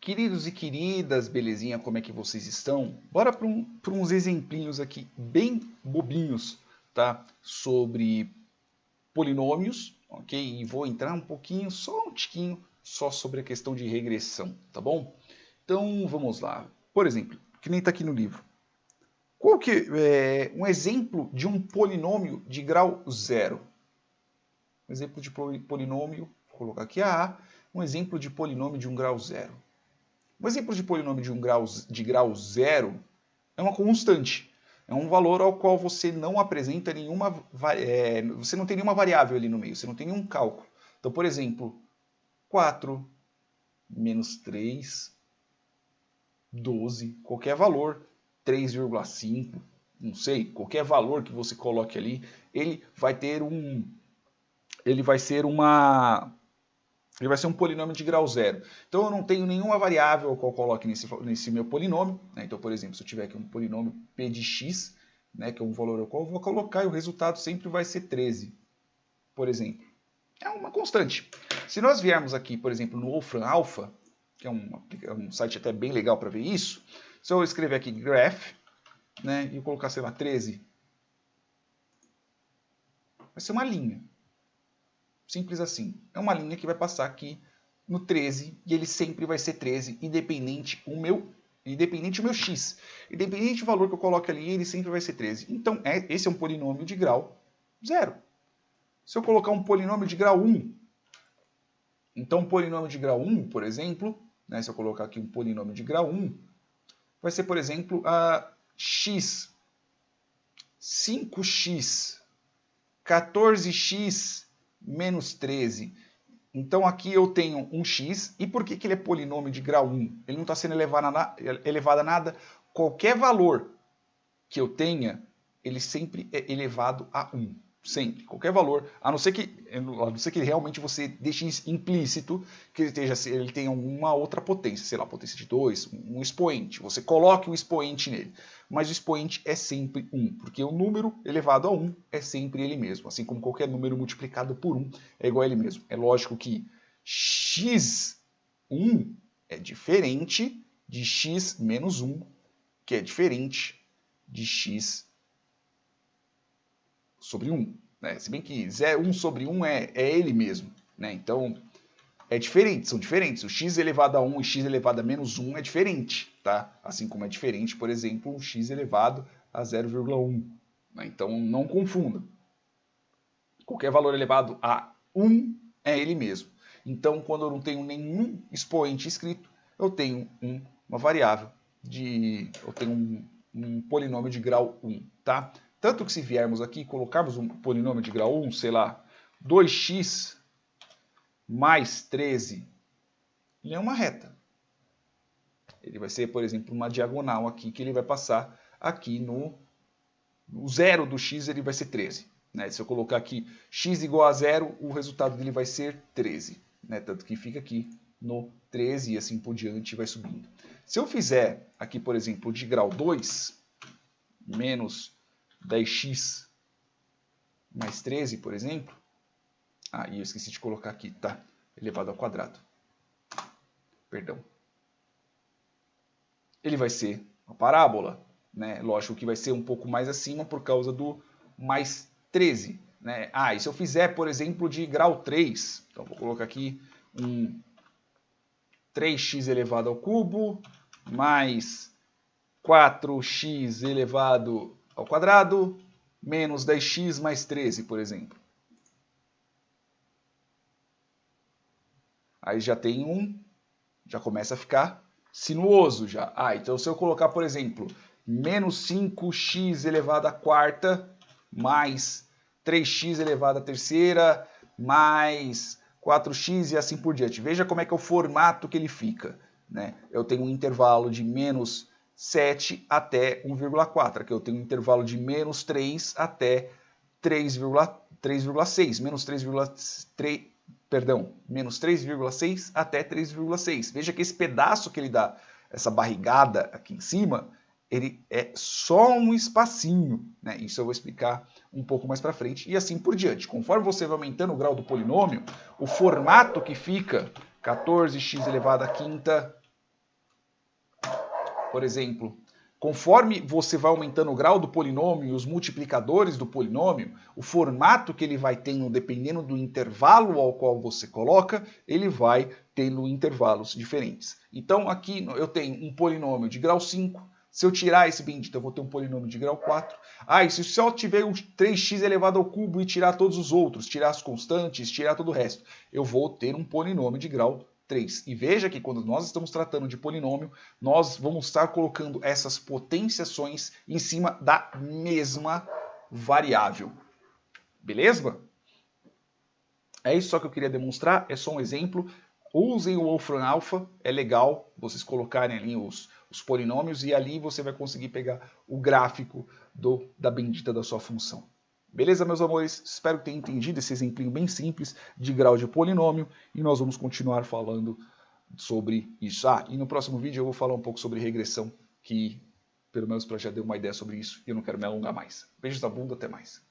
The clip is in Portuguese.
Queridos e queridas, belezinha, como é que vocês estão? Bora para uns exemplinhos aqui bem bobinhos, tá? Sobre polinômios, ok? E vou entrar um pouquinho, só um tiquinho, só sobre a questão de regressão, tá bom? Então vamos lá. Por exemplo, que nem está aqui no livro. Qual que é um exemplo de um polinômio de grau zero? Um exemplo de polinômio, vou colocar aqui A, um exemplo de polinômio de um grau zero. Um exemplo de polinômio de grau zero é uma constante. É um valor ao qual você não apresenta nenhuma. Você não tem nenhuma variável ali no meio, você não tem nenhum cálculo. Então, por exemplo, 4 menos 3, 12, qualquer valor, 3,5, não sei, qualquer valor que você coloque ali, ele vai ter um. Ele vai ser um polinômio de grau zero. Então eu não tenho nenhuma variável que eu coloque nesse meu polinômio. Né? Então, por exemplo, se eu tiver aqui um polinômio p de x, né, que é um valor ao qual eu vou colocar, e o resultado sempre vai ser 13, por exemplo. É uma constante. Se nós viermos aqui, por exemplo, no Wolfram Alpha, que é um site até bem legal para ver isso, se eu escrever aqui graph, né, e colocar, sei lá, 13, vai ser uma linha. Simples assim. É uma linha que vai passar aqui no 13 e ele sempre vai ser 13, independente o meu x. Independente do valor que eu coloque ali, ele sempre vai ser 13. Então, esse é um polinômio de grau 0. Se eu colocar um polinômio de grau 1, então um polinômio de grau 1, por exemplo, né, se eu colocar aqui um polinômio de grau 1, vai ser, por exemplo, x, 5x, 14x menos 13. Então aqui eu tenho um x, e por que ele é polinômio de grau 1? Ele não está sendo elevado a nada. Qualquer valor que eu tenha, ele sempre é elevado a 1. Sempre. Qualquer valor, a não ser que realmente você deixe implícito que ele tenha alguma outra potência, sei lá, potência de 2, um expoente. Você coloque um expoente nele. Mas o expoente é sempre 1, porque o número elevado a 1 é sempre ele mesmo. Assim como qualquer número multiplicado por 1 é igual a ele mesmo. É lógico que x1 é diferente de x menos 1, que é diferente de x sobre 1. Né? Se bem que 1 sobre 1 é ele mesmo. Né? Então, é diferente, são diferentes. O x elevado a 1 e x elevado a menos 1 é diferente. Tá? Assim como é diferente, por exemplo, o x elevado a 0,1. Né? Então, não confunda. Qualquer valor elevado a 1 é ele mesmo. Então, quando eu não tenho nenhum expoente escrito, eu tenho uma variável eu tenho um polinômio de grau 1. Tá? Tanto que se viermos aqui e colocarmos um polinômio de grau 1, sei lá, 2x mais 13, ele é uma reta. Ele vai ser, por exemplo, uma diagonal aqui, que ele vai passar aqui no zero do x, ele vai ser 13. Né? Se eu colocar aqui x igual a 0, o resultado dele vai ser 13. Né? Tanto que fica aqui no 13 e assim por diante vai subindo. Se eu fizer aqui, por exemplo, de grau 2, menos 10x mais 13, por exemplo. E eu esqueci de colocar aqui, tá? Elevado ao quadrado. Perdão. Ele vai ser uma parábola, né? Lógico que vai ser um pouco mais acima por causa do mais 13. Né? E se eu fizer, por exemplo, de grau 3, então vou colocar aqui um 3x elevado ao cubo mais 4x elevado ao quadrado menos 10x mais 13, por exemplo. Aí já tem já começa a ficar sinuoso já. Então se eu colocar, por exemplo, menos 5x elevado à quarta mais 3x elevado à terceira mais 4x e assim por diante. Veja como é que é o formato que ele fica. Né? Eu tenho um intervalo de menos 7 até 1,4. Aqui eu tenho um intervalo de menos 3 até 3,6. Menos 3,6 até 3,6. Veja que esse pedaço que ele dá, essa barrigada aqui em cima, ele é só um espacinho. Né? Isso eu vou explicar um pouco mais para frente e assim por diante. Conforme você vai aumentando o grau do polinômio, o formato que fica 14x elevado à quinta Por exemplo, conforme você vai aumentando o grau do polinômio e os multiplicadores do polinômio, o formato que ele vai tendo, dependendo do intervalo ao qual você coloca, ele vai tendo intervalos diferentes. Então aqui eu tenho um polinômio de grau 5, se eu tirar esse bendito, eu vou ter um polinômio de grau 4. E se só tiver o 3x elevado ao cubo e tirar todos os outros, tirar as constantes, tirar todo o resto, eu vou ter um polinômio de grau 3. E veja que quando nós estamos tratando de polinômio, nós vamos estar colocando essas potenciações em cima da mesma variável. Beleza? É isso só que eu queria demonstrar, é só um exemplo. Usem o Wolfram Alpha, é legal vocês colocarem ali os polinômios e ali você vai conseguir pegar o gráfico da bendita da sua função. Beleza, meus amores? Espero que tenham entendido esse exemplinho bem simples de grau de polinômio e nós vamos continuar falando sobre isso. E no próximo vídeo eu vou falar um pouco sobre regressão, que pelo menos para já deu uma ideia sobre isso e eu não quero me alongar mais. Beijos da bunda, até mais.